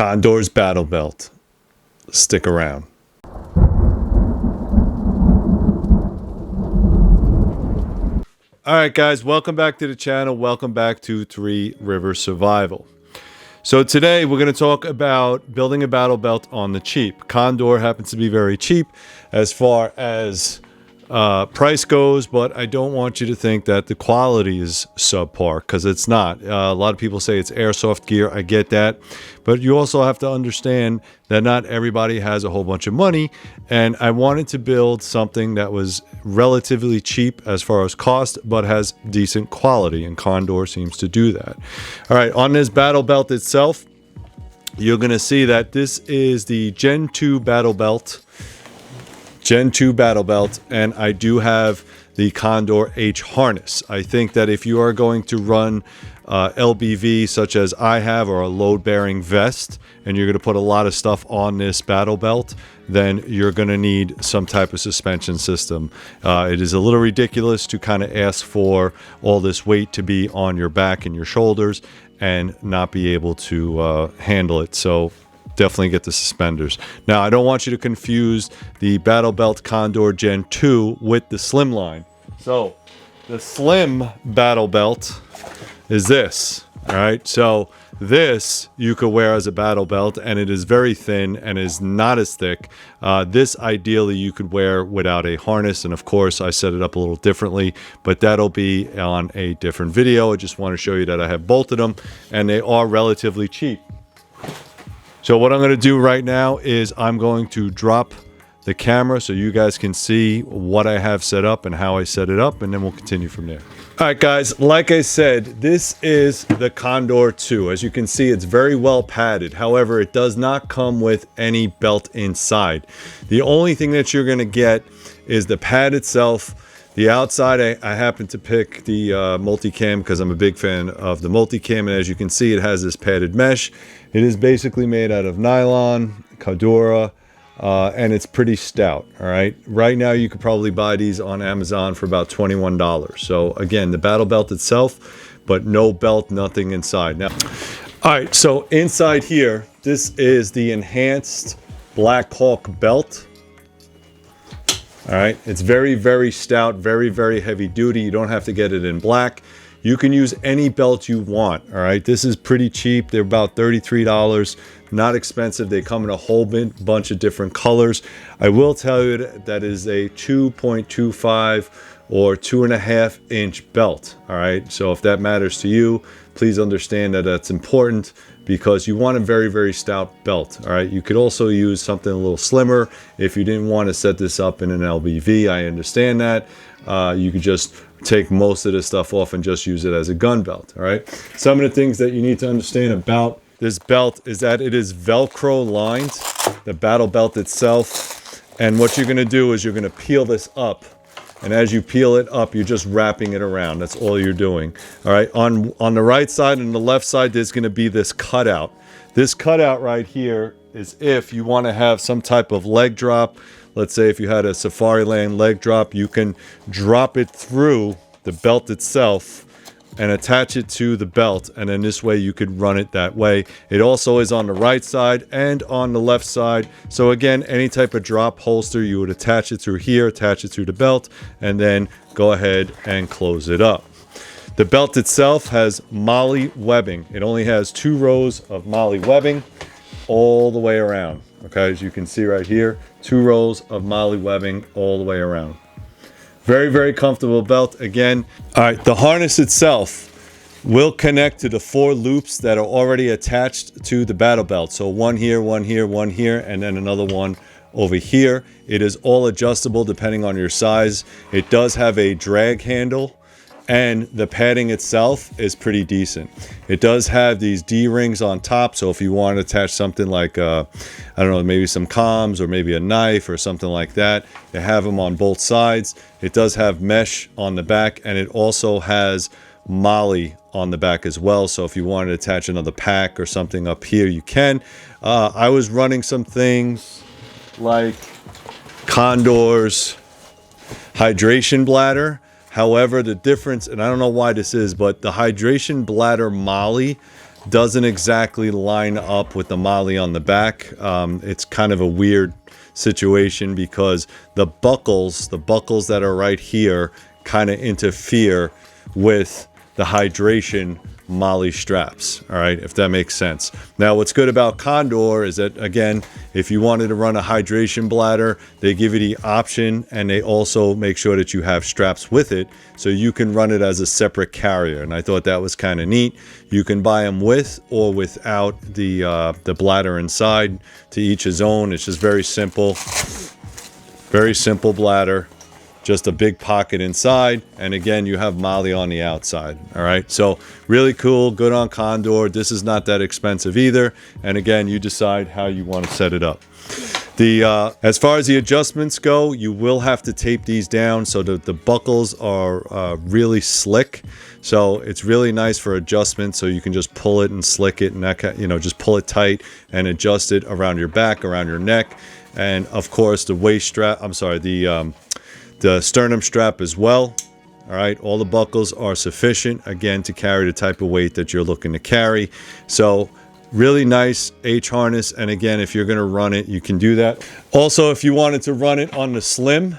Condor's battle belt. Stick around. All right, guys, welcome back to the channel. Welcome back to Three River Survival. So today we're going to talk about building a battle belt on the cheap. Condor happens to be very cheap as far as price goes, but I don't want you to think that the quality is subpar, because it's not. A lot of people say it's airsoft gear. I get that, but you also have to understand that not everybody has a whole bunch of money, and I wanted to build something that was relatively cheap as far as cost, but has decent quality, and Condor seems to do that. All right, on this battle belt itself, you're going to see that this is the Gen 2 battle belt. Gen 2 battle belt, and I do have the Condor H harness. I think that if you are going to run LBV such as I have, or a load-bearing vest, and you're going to put a lot of stuff on this battle belt, then you're going to need some type of suspension system. It is a little ridiculous to kind of ask for all this weight to be on your back and your shoulders and not be able to handle it. So definitely get the suspenders. Now, I don't want you to confuse the battle belt Condor Gen 2 with the slim line. So the slim battle belt is this. All right, so this you could wear as a battle belt, and it is very thin and is not as thick. This ideally you could wear without a harness, and of course I set it up a little differently, but that'll be on a different video. I just want to show you that I have both of them, and they are relatively cheap. So what I'm going to do right now is I'm going to drop the camera so you guys can see what I have set up and how I set it up, and then we'll continue from there. All right, guys, like I said, this is the Condor 2. As you can see, it's very well padded. However, it does not come with any belt inside. The only thing that you're going to get is the pad itself. The outside, I happen to pick the multicam because I'm a big fan of the multicam, and as you can see, it has this padded mesh. It is basically made out of nylon, Condor, and it's pretty stout. All right, right now you could probably buy these on Amazon for about $21. So again, the battle belt itself, but no belt, nothing inside. Now, all right, so inside here, this is the enhanced BLACKHAWK belt. All right, it's very, very stout, very, very heavy duty. You don't have to get it in black. You can use any belt you want. All right, this is pretty cheap. They're about $33, not expensive. They come in a whole bunch of different colors. I will tell you that is a 2.25 or 2.5 inch belt. All right, so if that matters to you, please understand that that's important, because you want a very, very stout belt. All right, you could also use something a little slimmer if you didn't want to set this up in an LBV. I understand that. You could just take most of this stuff off and just use it as a gun belt. All right, some of the things that you need to understand about this belt is that it is Velcro lined, the battle belt itself, and what you're going to do is you're going to peel this up. And as you peel it up, you're just wrapping it around. That's all you're doing. All right, on the right side and the left side, there's going to be this cutout. This cutout right here is if you want to have some type of leg drop. Let's say if you had a Safariland leg drop, you can drop it through the belt itself and attach it to the belt, and then this way you could run it that way. It also is on the right side and on the left side. So again, any type of drop holster, you would attach it through here, attach it through the belt, and then go ahead and close it up. The belt itself has molly webbing. It only has 2 rows of molly webbing all the way around. Okay, as you can see right here, 2 rows of molly webbing all the way around. Very, very comfortable belt. Again, all right, the harness itself will connect to the 4 loops that are already attached to the battle belt. So one here, one here, one here, and then another one over here. It is all adjustable depending on your size. It does have a drag handle, and the padding itself is pretty decent. It does have these D-rings on top, so if you want to attach something like, I don't know, maybe some comms or maybe a knife or something like that, they have them on both sides. It does have mesh on the back, and it also has molly on the back as well, so if you want to attach another pack or something up here, you can. I was running some things like Condor's hydration bladder. However, the difference, and I don't know why this is, but the hydration bladder molly doesn't exactly line up with the MOLLE on the back. It's kind of a weird situation because the buckles that are right here kind of interfere with the hydration MOLLE straps. All right, if that makes sense. Now, what's good about Condor is that, again, if you wanted to run a hydration bladder, they give you the option, and they also make sure that you have straps with it, so you can run it as a separate carrier. And I thought that was kind of neat. You can buy them with or without the bladder inside. To each his own. It's just very simple bladder. Just a big pocket inside, and again, you have MOLLE on the outside. All right, so really cool, good on Condor. This is not that expensive either, and again, you decide how you want to set it up. As far as the adjustments go, you will have to tape these down so that the buckles are really slick. So it's really nice for adjustment, so you can just pull it and slick it, and that, you know, just pull it tight and adjust it around your back, around your neck, and of course the waist strap. I'm sorry, the sternum strap as well. All right, all the buckles are sufficient, again, to carry the type of weight that you're looking to carry. So really nice H harness, and again, if you're going to run it, you can do that. Also, if you wanted to run it on the slim,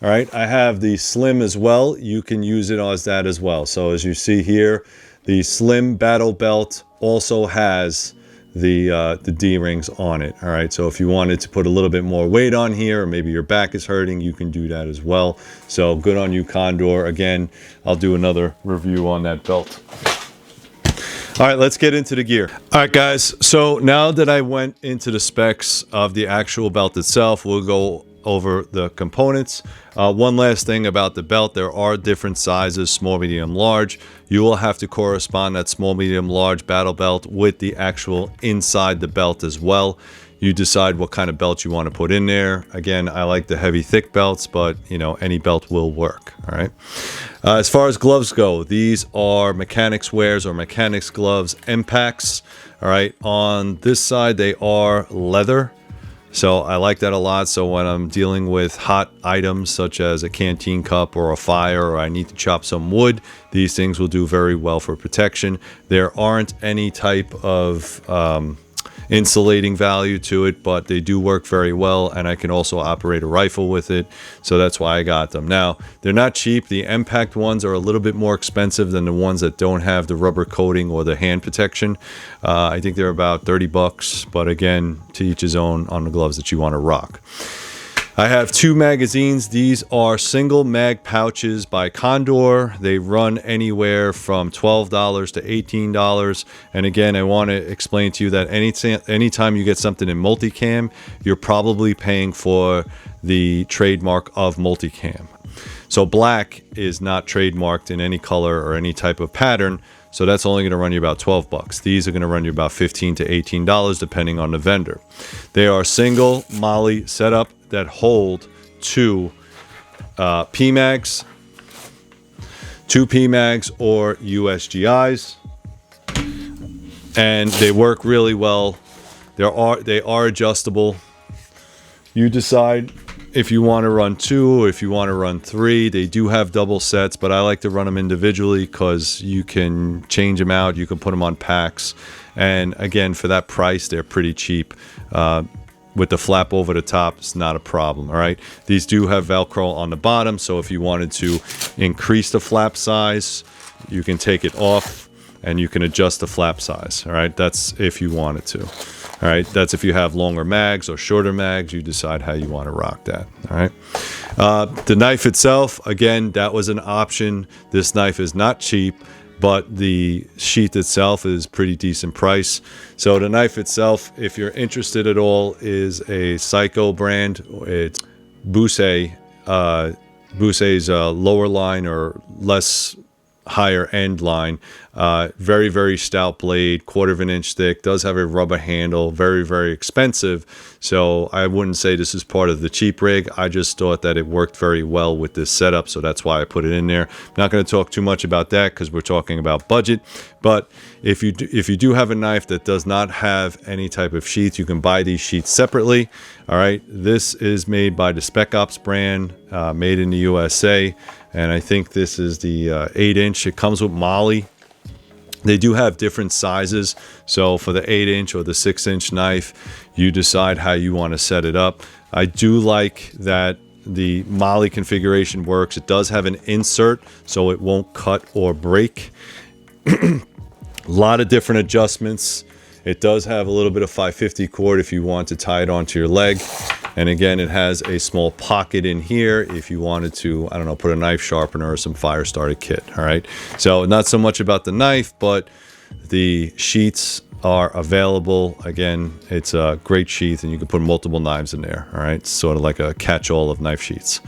all right, I have the slim as well. You can use it as that as well. So as you see here, the slim battle belt also has the D-rings on it. All right, so if you wanted to put a little bit more weight on here, or maybe your back is hurting, you can do that as well. So good on you, Condor. Again, I'll do another review on that belt. All right, let's get into the gear. All right, guys, so now that I went into the specs of the actual belt itself, we'll go over the components. One last thing about the belt: there are different sizes, small, medium, large. You will have to correspond that small, medium, large battle belt with the actual inside the belt as well. You decide what kind of belt you want to put in there. Again, I like the heavy, thick belts, but you know, any belt will work. All right. As far as gloves go, these are mechanics wears or mechanics gloves, M-Pacts. All right. On this side, they are leather. So I like that a lot. So when I'm dealing with hot items such as a canteen cup or a fire, or I need to chop some wood, these things will do very well for protection. There aren't any type of insulating value to it, but they do work very well, and I can also operate a rifle with it, so that's why I got them. Now, they're not cheap. The M-Pact ones are a little bit more expensive than the ones that don't have the rubber coating or the hand protection. I think they're about 30 bucks, but again, to each his own on the gloves that you want to rock. I have two magazines. These are single mag pouches by Condor. They run anywhere from $12 to $18. And again, I want to explain to you that anytime you get something in multicam, you're probably paying for the trademark of multicam. So black is not trademarked in any color or any type of pattern. So that's only going to run you about 12 bucks. These are going to run you about $15 to $18 depending on the vendor. They are single MOLLE setup that hold two PMags, two PMags or USGIs, and they work really well. They are adjustable. You decide if you want to run two or if you want to run three. They do have double sets, but I like to run them individually because you can change them out. You can put them on packs, and again, for that price, they're pretty cheap. With the flap over the top, it's not a problem. All right, these do have Velcro on the bottom, so if you wanted to increase the flap size, you can take it off and you can adjust the flap size. All right, that's if you wanted to. All right, that's if you have longer mags or shorter mags, you decide how you want to rock that. All right, the knife itself, again, that was an option. This knife is not cheap, but the sheath itself is pretty decent price. So the knife itself, if you're interested at all, is a Psycho brand. It's Busey, Busey's lower line or less higher end line. Very, very stout blade, 1/4 inch thick, does have a rubber handle, very, very expensive. So I wouldn't say this is part of the cheap rig. I just thought that it worked very well with this setup, so that's why I put it in there. I'm not going to talk too much about that because we're talking about budget, but if you do have a knife that does not have any type of sheath, you can buy these sheaths separately. All right, this is made by the Spec brand, made in the USA, and I think this is the 8 inch. It comes with MOLLE. They do have different sizes. So for the 8-inch or the 6-inch knife, you decide how you want to set it up. I do like that the MOLLE configuration works. It does have an insert, so it won't cut or break. A lot of different adjustments. It does have a little bit of 550 cord if you want to tie it onto your leg. And again, it has a small pocket in here if you wanted to, I don't know, put a knife sharpener or some fire starter kit. All right. So not so much about the knife, but the sheaths are available. Again, it's a great sheath and you can put multiple knives in there. All right. Sort of like a catch-all of knife sheaths.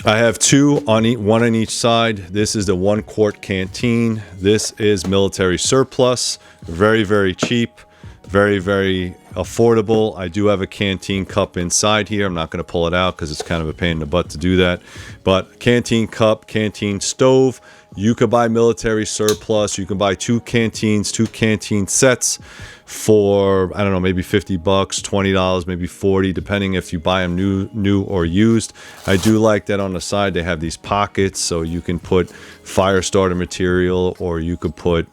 I have two on one on each side. This is the 1-quart canteen. This is military surplus. Very, very cheap. Very, very affordable. I do have a canteen cup inside here. I'm not going to pull it out because it's kind of a pain in the butt to do that. But canteen cup, canteen stove. You could buy military surplus. You can buy two canteen sets for, I don't know, maybe $50, $20, maybe $40, depending if you buy them new or used. I do like that on the side they have these pockets, so you can put fire starter material, or you could put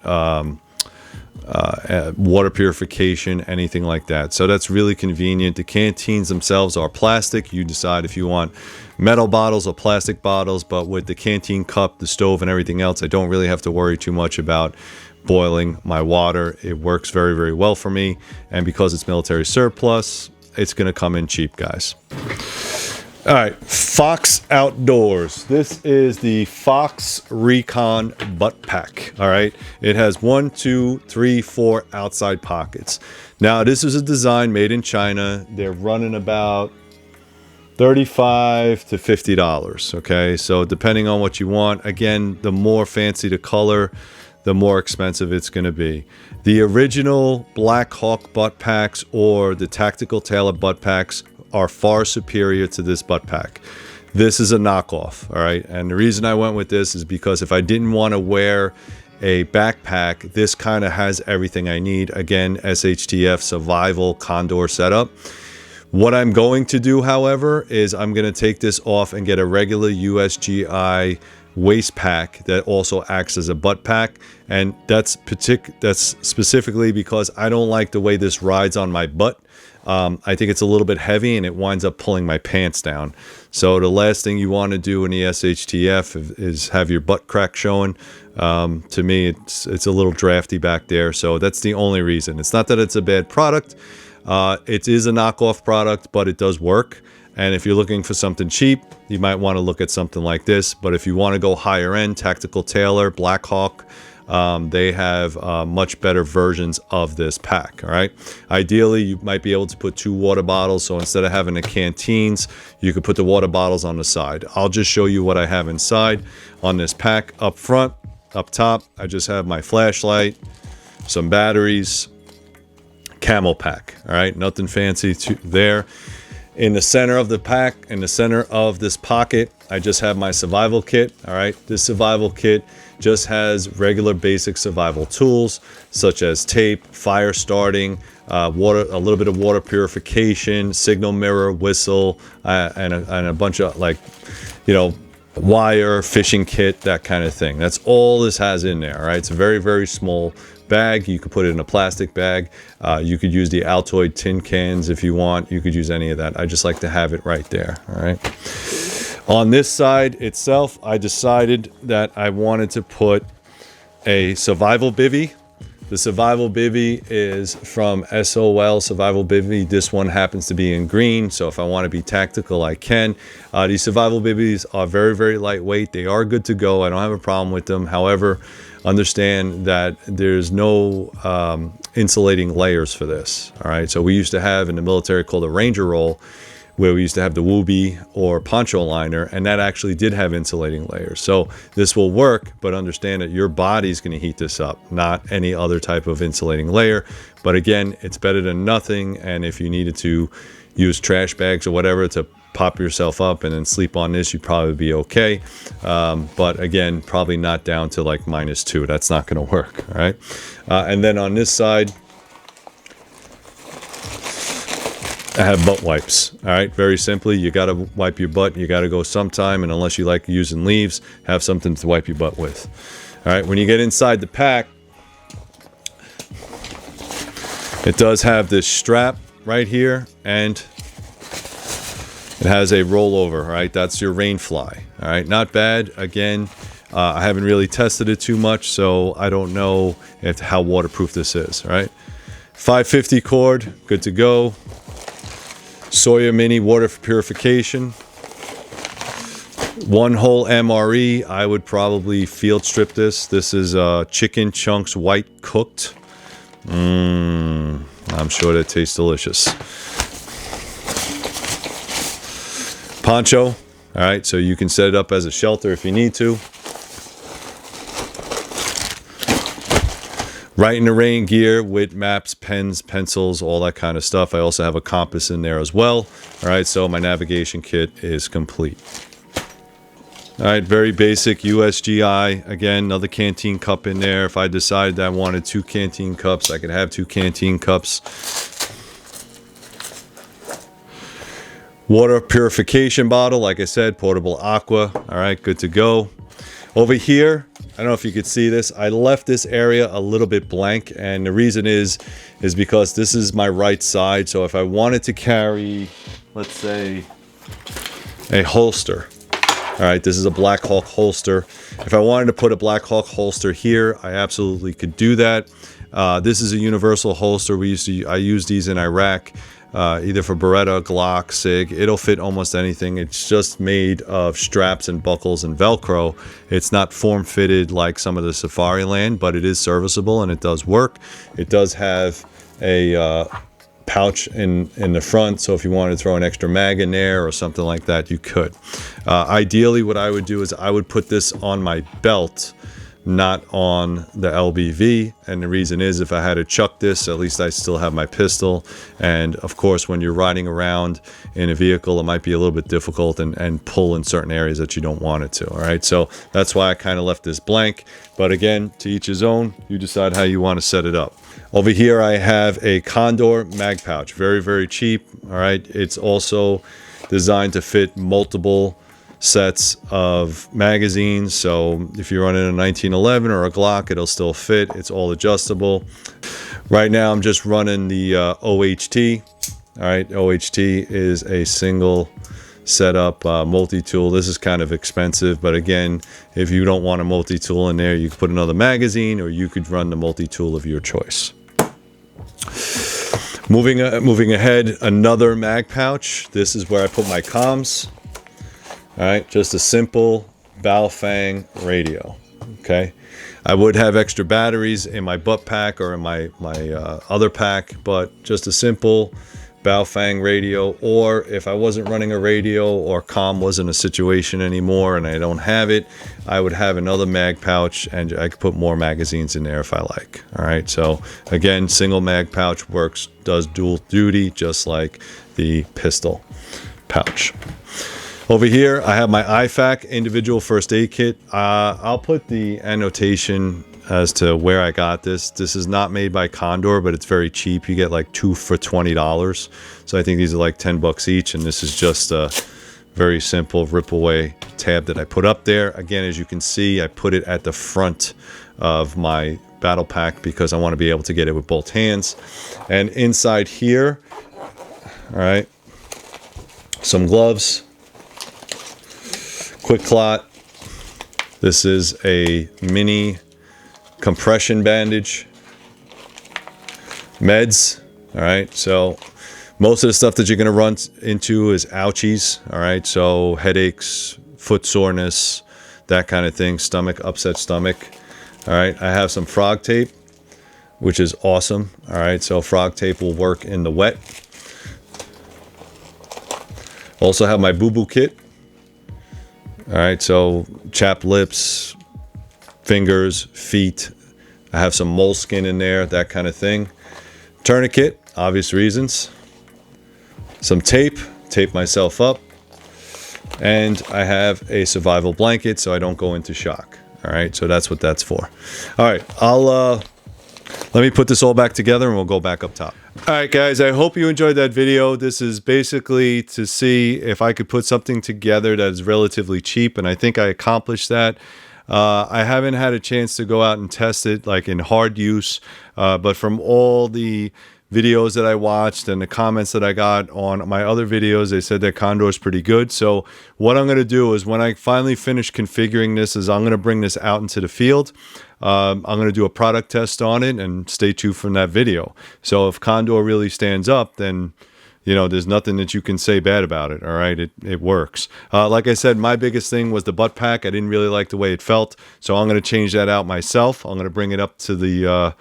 water purification, anything like that. So that's really convenient. The canteens themselves are plastic. You decide if you want metal bottles or plastic bottles, but with the canteen cup, the stove, and everything else, I don't really have to worry too much about boiling my water. It works very, very well for me, and because it's military surplus, it's going to come in cheap, guys. All right, Fox Outdoors. This is the Fox Recon butt pack. All right, it has 1, 2, 3, 4 outside pockets. Now, this is a design made in China. They're running about $35 to $50. Okay, so depending on what you want. Again, the more fancy the color, the more expensive it's going to be. The original BLACKHAWK butt packs or the tactical tailor butt packs are far superior to this butt pack. This is a knockoff, all right? And the reason I went with this is because if I didn't want to wear a backpack, this kind of has everything I need. Again, SHTF survival Condor setup. What I'm going to do, however, is I'm going to take this off and get a regular USGI waist pack that also acts as a butt pack, and that's specifically because I don't like the way this rides on my butt. I think it's a little bit heavy and it winds up pulling my pants down. So the last thing you want to do in the SHTF is have your butt crack showing. To me, it's a little drafty back there. So that's the only reason. It's not that it's a bad product. It is a knockoff product, but it does work. And if you're looking for something cheap, you might want to look at something like this. But if you want to go higher end, Tactical Tailor, BLACKHAWK, they have much better versions of this pack. All right. Ideally, you might be able to put 2 water bottles. So instead of having the canteens, you could put the water bottles on the side. I'll just show you what I have inside on this pack. Up front, up top, I just have my flashlight, some batteries, camel pack. All right. Nothing fancy there. In the center of the pack, in the center of this pocket, I just have my survival kit. All right. This survival kit just has regular basic survival tools such as tape, fire starting, water, a little bit of water purification, signal mirror, whistle, and a bunch of, like, you know, wire, fishing kit, that kind of thing. That's all this has in there. All right. It's a very, very small bag. You could put it in a plastic bag. You could use the Altoid tin cans if you want. You could use any of that. I just like to have it right there. All right. On this side itself, I decided that I wanted to put a survival bivvy. The survival bivvy is from SOL Survival Bivvy. This one happens to be in green, so if I want to be tactical, I can. These survival bivvies are very, very lightweight. They are good to go. I don't have a problem with them. However, understand that there's no insulating layers for this. All right, so we used to have in the military called a Ranger roll, where we used to have the Wooby or poncho liner, and that actually did have insulating layers. So this will work, but understand that your body's going to heat this up, not any other type of insulating layer. But again, it's better than nothing, and if you needed to use trash bags or whatever to pop yourself up and then sleep on this, you'd probably be okay. But again, probably not down to like -2. That's not going to work, all right? And then on this side, I have butt wipes. All right, very simply, you got to wipe your butt. You got to go sometime, and unless you like using leaves, have something to wipe your butt with. All right, when you get inside the pack, it does have this strap right here, and it has a rollover, right? That's your rain fly, all right? Not bad. Again, I haven't really tested it too much, so I don't know how waterproof this is, all right? 550 cord, good to go. Sawyer Mini water purification. 1 hole MRE, I would probably field strip this. This is chicken chunks white cooked. I'm sure that tastes delicious. Poncho, all right, so you can set it up as a shelter if you need to. Right in the rain gear with maps, pens, pencils, all that kind of stuff. I also have a compass in there as well. All right, so my navigation kit is complete. All right, very basic USGI. Again, another canteen cup in there. If I decided that I wanted 2 canteen cups, I could have 2 canteen cups. Water purification bottle, like I said, portable aqua. All right, good to go. Over here, I don't know if you could see this. I left this area a little bit blank, and the reason is because this is my right side. So if I wanted to carry, let's say, a holster. All right, this is a BLACKHAWK holster. If I wanted to put a BLACKHAWK holster here, I absolutely could do that. This is a universal holster. I use these in Iraq, either for Beretta, Glock, SIG. It'll fit almost anything. It's just made of straps and buckles and Velcro. It's not form-fitted like some of the Safariland, but it is serviceable and it does work. It does have a pouch in the front, so if you wanted to throw an extra mag in there or something like that, you could. Ideally, what I would do is I would put this on my belt, not on the LBV, and the reason is if I had to chuck this, at least I still have my pistol. And of course, when you're riding around in a vehicle, it might be a little bit difficult and pull in certain areas that you don't want it to. All right, so that's why I kind of left this blank, but again, to each his own. You decide how you want to set it up. Over here I have a Condor mag pouch, very, very cheap. All right, it's also designed to fit multiple sets of magazines, so if you're running a 1911 or a Glock, it'll still fit. It's all adjustable. Right now I'm just running the OHT. All right, OHT is a single setup multi-tool. This is kind of expensive, but again, if you don't want a multi-tool in there, you could put another magazine, or you could run the multi-tool of your choice. Moving ahead, another mag pouch. This is where I put my comms. All right, just a simple Baofeng radio. Okay, I would have extra batteries in my butt pack or in my other pack, but just a simple Baofeng radio. Or if I wasn't running a radio or comm wasn't a situation anymore and I don't have it, I would have another mag pouch and I could put more magazines in there if I like. All right, so again, single mag pouch works, does dual duty just like the pistol pouch. Over here, I have my IFAK individual first aid kit. I'll put the annotation as to where I got this. This is not made by Condor, but it's very cheap. You get like 2 for $20. So I think these are like 10 bucks each. And this is just a very simple rip away tab that I put up there. Again, as you can see, I put it at the front of my battle pack because I want to be able to get it with both hands. And inside here, all right, some gloves. Quick clot. This is a mini compression bandage. Meds. All right, so most of the stuff that you're going to run into is ouchies. All right, so headaches, foot soreness, that kind of thing, stomach, upset stomach. All right, I have some frog tape, which is awesome. All right, so frog tape will work in the wet. Also have my boo-boo kit. All right, so chapped lips, fingers, feet. I have some moleskin in there, that kind of thing. Tourniquet, obvious reasons. Some tape myself up. And I have a survival blanket so I don't go into shock. All right, so that's what that's for. All right, let me put this all back together and we'll go back up top. All right, guys, I hope you enjoyed that video. This is basically to see if I could put something together that is relatively cheap, and I think I accomplished that. I haven't had a chance to go out and test it like in hard use, but from all the videos that I watched and the comments that I got on my other videos, they said that Condor is pretty good. So what I'm going to do is when I finally finish configuring this is I'm going to bring this out into the field. I'm going to do a product test on it and stay tuned from that video. So if Condor really stands up, then you know, there's nothing that you can say bad about it. All right. It works. Like I said, my biggest thing was the butt pack. I didn't really like the way it felt. So I'm going to change that out myself. I'm going to bring it up to the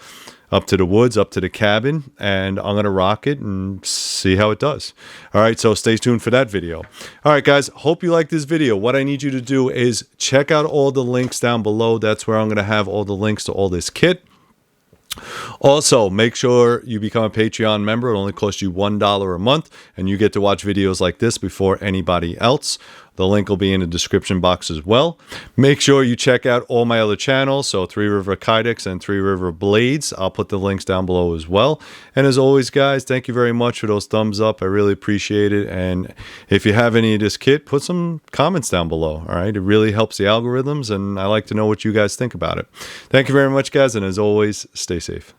woods, up to the cabin, and I'm going to rock it and see how it does. All right. So stay tuned for that video. All right, guys. Hope you like this video. What I need you to do is check out all the links down below. That's where I'm going to have all the links to all this kit. Also, make sure you become a Patreon member. It only costs you $1 a month, and you get to watch videos like this before anybody else. The link will be in the description box as well. Make sure you check out all my other channels, so Three River Kydex and Three River Blades. I'll put the links down below as well. And as always, guys, thank you very much for those thumbs up. I really appreciate it. And if you have any of this kit, put some comments down below. All right, it really helps the algorithms, and I like to know what you guys think about it. Thank you very much, guys, and as always, stay safe.